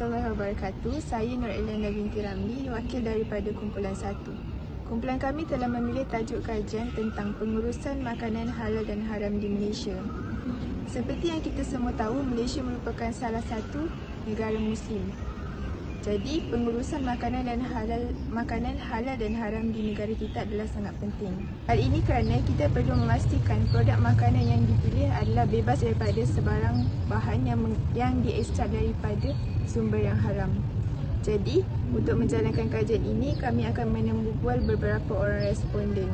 warahmatullahi wabarakatuh. Saya Nur Elena binti Ramli, wakil daripada kumpulan 1. Kumpulan kami telah memilih tajuk kajian tentang pengurusan makanan halal dan haram di Malaysia. Seperti yang kita semua tahu, Malaysia merupakan salah satu negara Muslim. Jadi, pengurusan makanan halal dan haram di negara kita adalah sangat penting. Hal ini kerana kita perlu memastikan produk makanan yang dipilih adalah bebas daripada sebarang bahan yang diekstrak daripada sumber yang haram. Jadi, untuk menjalankan kajian ini, kami akan menembual beberapa orang responden.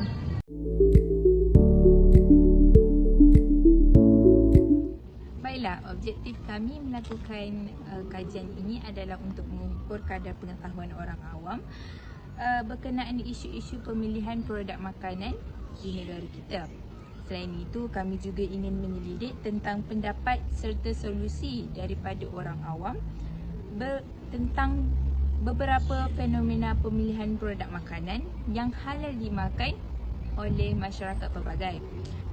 Baiklah, objektif kami melakukan kajian ini adalah untuk mengukur kadar pengetahuan orang awam berkenaan isu-isu pemilihan produk makanan di negara kita. Selain itu, kami juga ingin menyelidik tentang pendapat serta solusi daripada orang awam tentang beberapa fenomena pemilihan produk makanan yang halal dimakan oleh masyarakat pelbagai.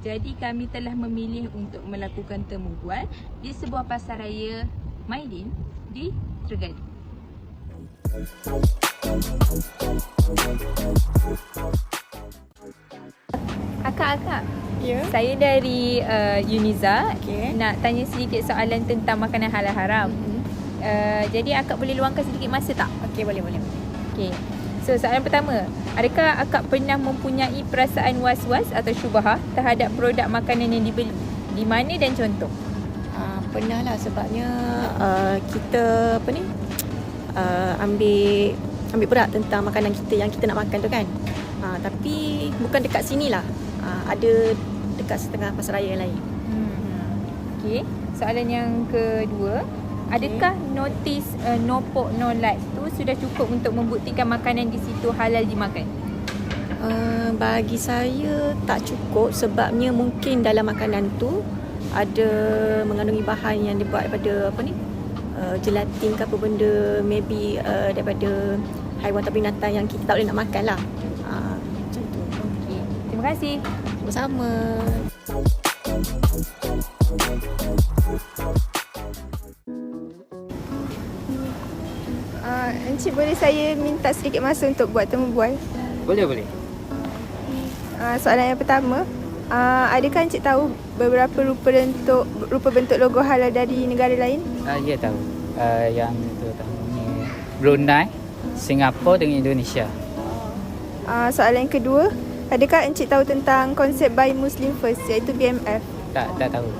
Jadi kami telah memilih untuk melakukan temu bual di sebuah pasaraya Maidin di Terengganu. Akak, Ya. saya dari Uniza. Okey. Nak tanya sedikit soalan tentang makanan halal haram. Jadi akak boleh luangkan sedikit masa tak? Okey, boleh. Okey. So, soalan pertama, adakah akak pernah mempunyai perasaan was-was atau syubhah terhadap produk makanan yang dibeli? Di mana dan contoh? Pernah lah, sebabnya kita ambil berat tentang makanan kita yang kita nak makan tu kan. Tapi bukan dekat sini lah, ada dekat setengah pasaraya yang lain. Okey. Soalan yang kedua, adakah notis no pork no lard tu sudah cukup untuk membuktikan makanan di situ halal dimakan? Bagi saya tak cukup, sebabnya mungkin dalam makanan tu ada mengandungi bahan yang dibuat daripada gelatin ke apa benda, maybe daripada haiwan atau binatang yang kita tak boleh nak makan lah. Macam tu. Okey. Terima kasih. Sama-sama. Encik, boleh saya minta sedikit masa untuk buat temu bual? Boleh. Soalan yang pertama, adakah encik tahu beberapa rupa bentuk logo halal dari negara lain? Ya tahu. Yang terutamanya Brunei, Singapura dengan Indonesia. Soalan yang kedua, adakah encik tahu tentang konsep Buy Muslim First, iaitu BMF? Tak tahu.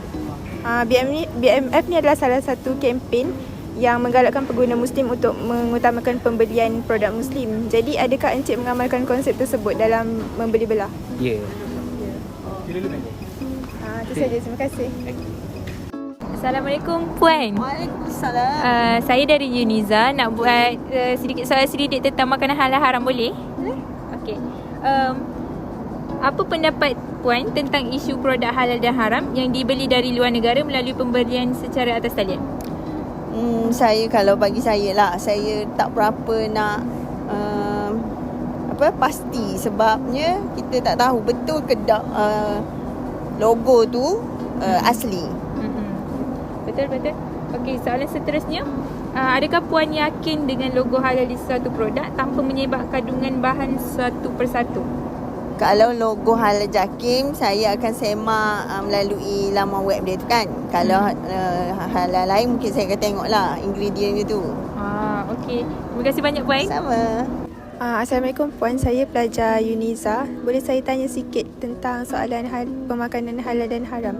BMF ni adalah salah satu kempen yang menggalakkan pengguna Muslim untuk mengutamakan pembelian produk Muslim. Jadi, adakah encik mengamalkan konsep tersebut dalam membeli belah? Ya. Itu saja, terima kasih. Assalamualaikum Puan. Waalaikumsalam. Saya dari Uniza, nak buat sedikit soalan selidik tentang makanan halal haram, boleh? Okey. Apa pendapat Puan tentang isu produk halal dan haram yang dibeli dari luar negara melalui pembelian secara atas talian? Bagi saya lah, saya tak berapa nak pasti, sebabnya kita tak tahu betul ke tak logo tu asli. Betul. Okey, soalan seterusnya, adakah Puan yakin dengan logo halal di suatu produk tanpa menyebab kandungan bahan satu persatu? Kalau logo halal JAKIM, saya akan semak melalui laman web dia tu kan. Kalau halal lain, mungkin saya akan tengok lah ingredient dia tu. Okey. Terima kasih banyak Puan. Sama. Assalamualaikum Puan, saya pelajar Uniza. Boleh saya tanya sikit tentang soalan pemakanan halal dan haram?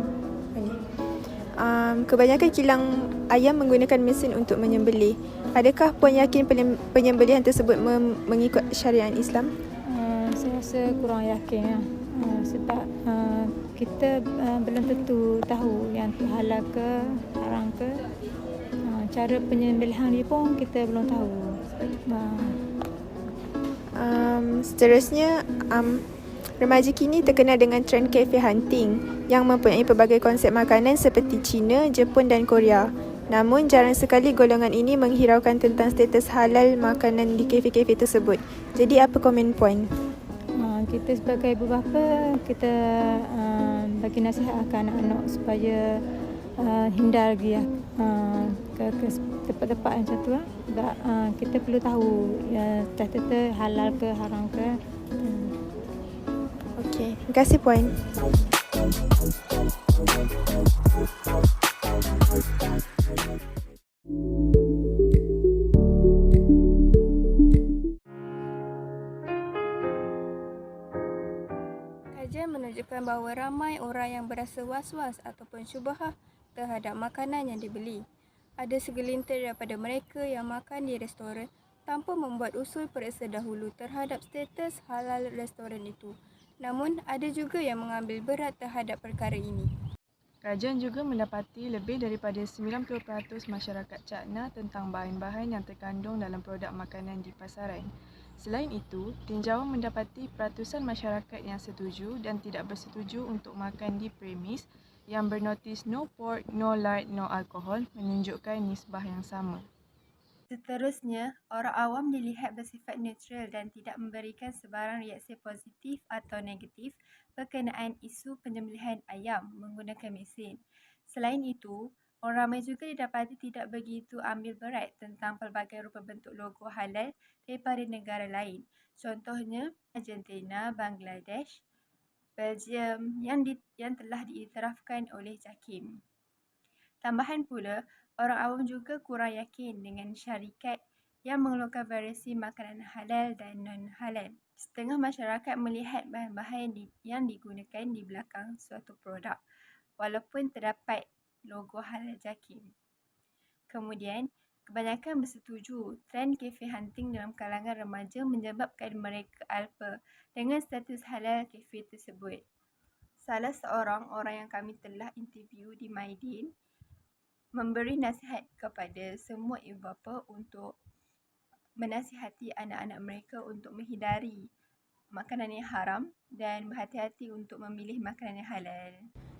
Kebanyakan kilang ayam menggunakan mesin untuk menyembelih. Adakah Puan yakin penyembelihan tersebut mengikut syariat Islam? Saya rasa kurang yakin lah. Sebab kita belum tentu tahu yang tu halal ke haram ke. Cara penyembelihan dia pun kita belum tahu. Seterusnya, remaja kini terkenal dengan trend cafe hunting yang mempunyai pelbagai konsep makanan seperti Cina, Jepun dan Korea. Namun jarang sekali golongan ini menghiraukan tentang status halal makanan di kafe-kafe tersebut. Jadi apa komen Puan? Kita sebagai ibu bapa, kita bagi nasihat ke anak-anak supaya hindar lagi ke tempat-tempat macam tu. Kita perlu tahu kata halal ke haram ke. Okey, terima kasih Puan. Kajian menunjukkan bahawa ramai orang yang berasa was-was ataupun syubhah terhadap makanan yang dibeli. Ada segelintir daripada mereka yang makan di restoran tanpa membuat usul periksa dahulu terhadap status halal restoran itu. Namun, ada juga yang mengambil berat terhadap perkara ini. Kajian juga mendapati lebih daripada 90% masyarakat cakna tentang bahan-bahan yang terkandung dalam produk makanan di pasaran. Selain itu, tinjauan mendapati peratusan masyarakat yang setuju dan tidak bersetuju untuk makan di premis yang bernotis no pork, no lard, no alcohol menunjukkan nisbah yang sama. Seterusnya, orang awam dilihat bersifat neutral dan tidak memberikan sebarang reaksi positif atau negatif berkenaan isu penyembelihan ayam menggunakan mesin. Selain itu, orang ramai juga didapati tidak begitu ambil berat tentang pelbagai rupa bentuk logo halal daripada negara lain. Contohnya, Argentina, Bangladesh, Belgium yang telah diiktirafkan oleh JAKIM. Tambahan pula, orang awam juga kurang yakin dengan syarikat yang mengeluarkan variasi makanan halal dan non-halal. Setengah masyarakat melihat bahan-bahan yang digunakan di belakang suatu produk, walaupun terdapat logo halal JAKIM. Kemudian, kebanyakan bersetuju trend cafe hunting dalam kalangan remaja menyebabkan mereka alpa dengan status halal kafe tersebut. Salah seorang orang yang kami telah interview di Maidin memberi nasihat kepada semua ibu bapa untuk menasihati anak-anak mereka untuk menghindari makanan yang haram dan berhati-hati untuk memilih makanan yang halal.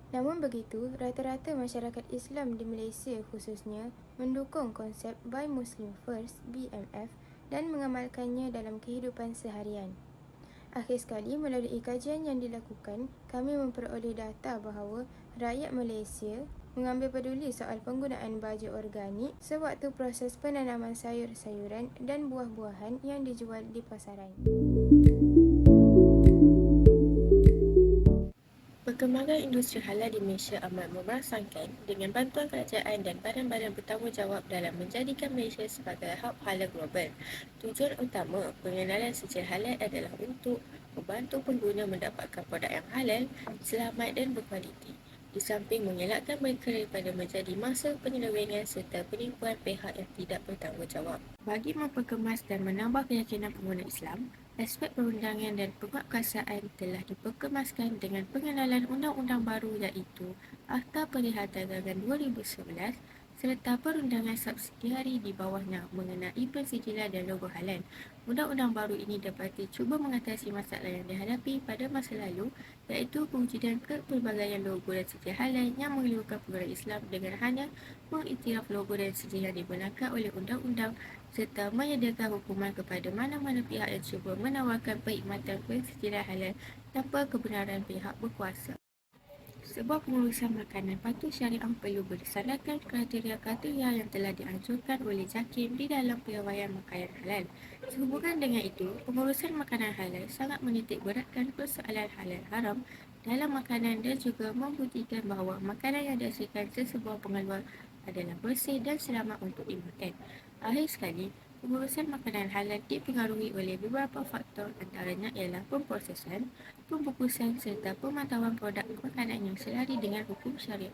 Namun begitu, rata-rata masyarakat Islam di Malaysia khususnya mendukung konsep Buy Muslim First (BMF) dan mengamalkannya dalam kehidupan seharian. Akhir sekali, melalui kajian yang dilakukan, kami memperoleh data bahawa rakyat Malaysia mengambil peduli soal penggunaan baju organik sewaktu proses penanaman sayur-sayuran dan buah-buahan yang dijual di pasaran. Perkembangan industri halal di Malaysia amat merangsangkan dengan bantuan kerajaan dan badan-badan bertanggungjawab dalam menjadikan Malaysia sebagai hub halal global. Tujuan utama pengenalan sijil halal adalah untuk membantu pengguna mendapatkan produk yang halal, selamat dan berkualiti. Di samping mengelakkan mereka daripada menjadi mangsa penyelewengan serta penipuan pihak yang tidak bertanggungjawab. Bagi memperkemas dan menambah keyakinan pengguna Islam, aspek perundangan dan penguatkuasaan telah diperkemaskan dengan pengenalan undang-undang baru iaitu Akta Perniagaan 2011 serta perundangan subsidiari di bawahnya mengenai pensijilan dan logo halal. Undang-undang baru ini dapati cuba mengatasi masalah yang dihadapi pada masa lalu iaitu pewujudan kepelbagaian logo dan sijil halal yang mengeluarkan pengguna Islam dengan hanya mengiktiraf logo dan sijil yang dibenarkan oleh undang-undang serta menyediakan hukuman kepada mana-mana pihak yang cuba menawarkan perkhidmatan pensijilan halal tanpa kebenaran pihak berkuasa. Sebuah pengurusan makanan patuh syariah perlu berdasarkan kriteria-kriteria yang telah dianjurkan oleh JAKIM di dalam piawaian makanan halal. Sehubungan dengan itu, pengurusan makanan halal sangat menitik beratkan persoalan halal haram dalam makanan dan juga membuktikan bahawa makanan yang dihasilkan sesebuah pengeluar adalah bersih dan selamat untuk dimakan. Akhir sekali, pengurusan makanan halal dipengaruhi oleh beberapa faktor, antaranya ialah pemprosesan, pembungkusan serta pemantauan produk makanan yang selari dengan hukum syariah.